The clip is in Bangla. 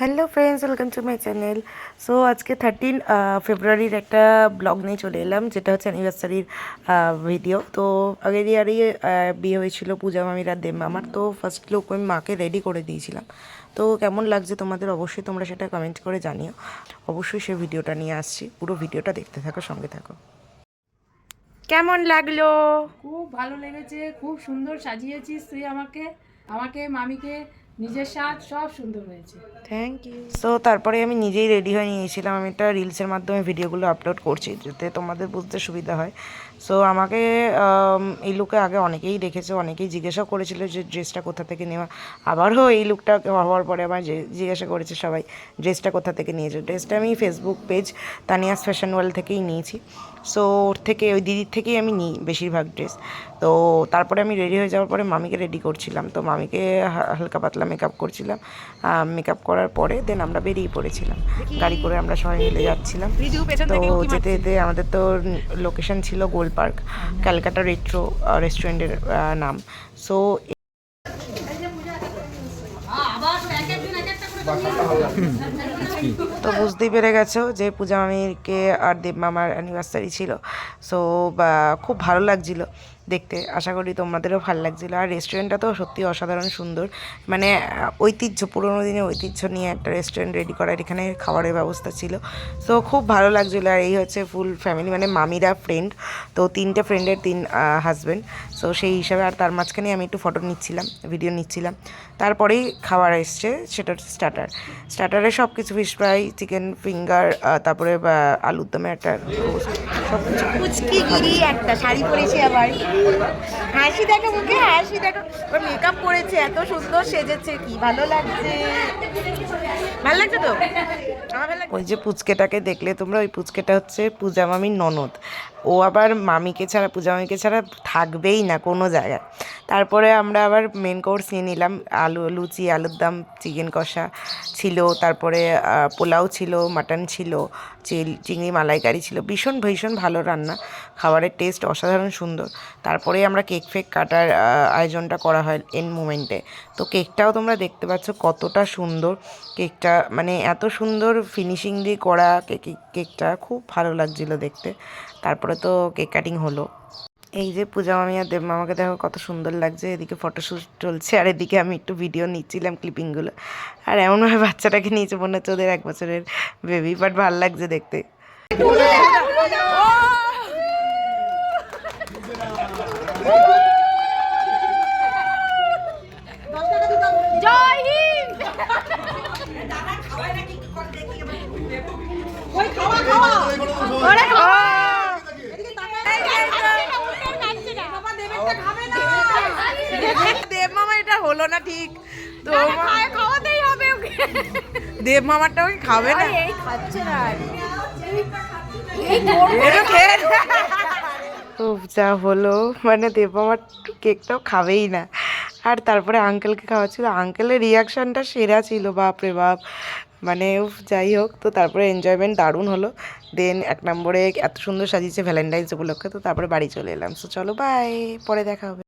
Hello friends, welcome to my channel. So আজকে 13 ফেব্রুয়ারির একটা ব্লগ নিয়ে চলে এলাম, যেটা হচ্ছে অ্যানিভার্সারির ভিডিও। তো আগের ইয়ারই বিয়ে হয়েছিল পূজা মামির আর দেব মামার। তো ফার্স্ট লুক আমি মাকে রেডি করে দিয়েছিলাম। তো কেমন লাগছে তোমাদের অবশ্যই তোমরা সেটা কমেন্ট করে জানিও। অবশ্যই সেই ভিডিওটা নিয়ে আসছি, পুরো ভিডিওটা দেখতে থাকো, সঙ্গে থাকো। কেমন লাগলো? খুব ভালো লেগেছে, খুব সুন্দর সাজিয়েছিস তুই আমাকে, মামিকে, নিজের সাজ সব সুন্দর হয়েছে। Thank you. সো তারপরে আমি নিজেই রেডি হয়ে নিয়েছিলাম। আমি একটা রিলসের মাধ্যমে ভিডিওগুলো আপলোড করছি, যাতে তোমাদের বুঝতে সুবিধা হয়। সো আমাকে এই লুকে আগে অনেকেই দেখেছে, অনেকেই জিজ্ঞাসা করেছিল যে ড্রেসটা কোথা থেকে নেওয়া। আবারও এই লুকটা হওয়ার পরে আমার জিজ্ঞাসা করেছে সবাই ড্রেসটা কোথা থেকে নিয়েছে। ড্রেসটা আমি Facebook page Tania's fashion world থেকেই নিয়েছি। সো ওর থেকে, ওই দিদির থেকেই আমি নিই বেশিরভাগ ড্রেস। তো তারপরে আমি রেডি হয়ে যাওয়ার পরে মামিকে রেডি করছিলাম। তো মামিকে হালকা পাতলা মেকআপ করছিলাম। মেকআপ করার পরে দেন আমরা বেরিয়ে পড়েছিলাম, গাড়ি করে আমরা সবাই মিলে যাচ্ছিলাম। তো যেতে যেতে আমাদের তো লোকেশন ছিল গোল পার্ক, ক্যালকাটা রেট্রো রেস্টুরেন্টের নাম। সো তো বুঝতেই পেরে গেছো যে পূজা মামিকে আর দেব মামার অ্যানিভার্সারি ছিল। সো খুব ভালো লাগছিল দেখতে, আশা করি তোমাদেরও ভালো লাগছিলো। আর রেস্টুরেন্টটা তো সত্যি অসাধারণ সুন্দর, মানে ঐতিহ্য, পুরোনো দিনের ঐতিহ্য নিয়ে একটা রেস্টুরেন্ট রেডি করার এখানে খাবারের ব্যবস্থা ছিল। সো খুব ভালো লাগছিলো। আর এই হচ্ছে ফুল ফ্যামিলি, মানে মামিরা ফ্রেন্ড, তো 3টে ফ্রেন্ডের 3 হাজব্যান্ড। সো সেই হিসাবে, আর তার মাঝখানে আমি একটু ফটো নিচ্ছিলাম, ভিডিও নিচ্ছিলাম। তারপরেই খাবার এসছে, সেটা হচ্ছে স্টার্টারে সব কিছু, ফিশ ফ্রাই, চিকেন ফিঙ্গার, তারপরে আলুর দমে একটা রোস্ট, সব কিছু। পুচকিগিরি একটা শাড়ি পরেছে, আবার হাসি দেখো মুখে, হাসি দেখো, ওর মেকআপ করেছে, এত সুন্দর সেজেছে, কি ভালো লাগছে। ভালো লাগছে তো? ওই যে পুচকেটাকে দেখলে তোমরা, ওই পুচকেটা হচ্ছে পূজা মামির ননদ। ও আবার মামিকে ছাড়া, পূজা মামিকে ছাড়া থাকবেই না কোনো জায়গায়। তারপরে আমরা আবার মেন কোর্স নিয়ে নিলাম, লুচি, আলুর দম, চিকেন কষা ছিল, তারপরে পোলাও ছিল, মাটন ছিল, চিংড়ি মালাইকারি ছিল। ভীষণ ভীষণ ভালো রান্না, খাবারের টেস্ট অসাধারণ সুন্দর। তারপরে আমরা কেক ফেক কাটার আয়োজনটা করা হয় এন্ড মোমেন্টে। তো কেকটাও তোমরা দেখতে পাচ্ছ কতটা সুন্দর কেকটা, মানে এত সুন্দর ফিনিশিং দিয়ে করা কেকটা, খুব ভালো লাগছিলো দেখতে। তারপরে তো কেক কাটিং হলো। এই যে পূজা মামি আর দেব মামাকে দেখো কত সুন্দর লাগছে, এদিকে ফটোশ্যুট চলছে আর এদিকে আমি একটু ভিডিও নিচ্ছিলাম, ক্লিপিংগুলো। আর এমনভাবে বাচ্চাটাকে নিয়েছে মনে হচ্ছে ওদের 1 বছরের বেবি, বাট ভালো লাগছে দেখতে। দেব মামা এটা হলো না ঠিক, তো খাওয়াতেই হবে ওকে। দেব মামারটা ওকে খাবে না, এই খাচ্ছে না। তো যা হলো, মানে দেব মামার কেকটাও খাবেই না। আর তারপরে আঙ্কেলকে খাওয়াচ্ছিল, আঙ্কেলের রিয়াকশানটা সেরা ছিল, বাপরে বাপ। মানে যাই হোক, তো তারপরে এনজয়মেন্ট দারুণ হলো। দেন 1 নম্বরে এত সুন্দর সাজিয়েছে ভ্যালেন্টাইন্স উপলক্ষে। তো তারপরে বাড়ি চলে এলাম। সো চলো বাই, পরে দেখা হবে।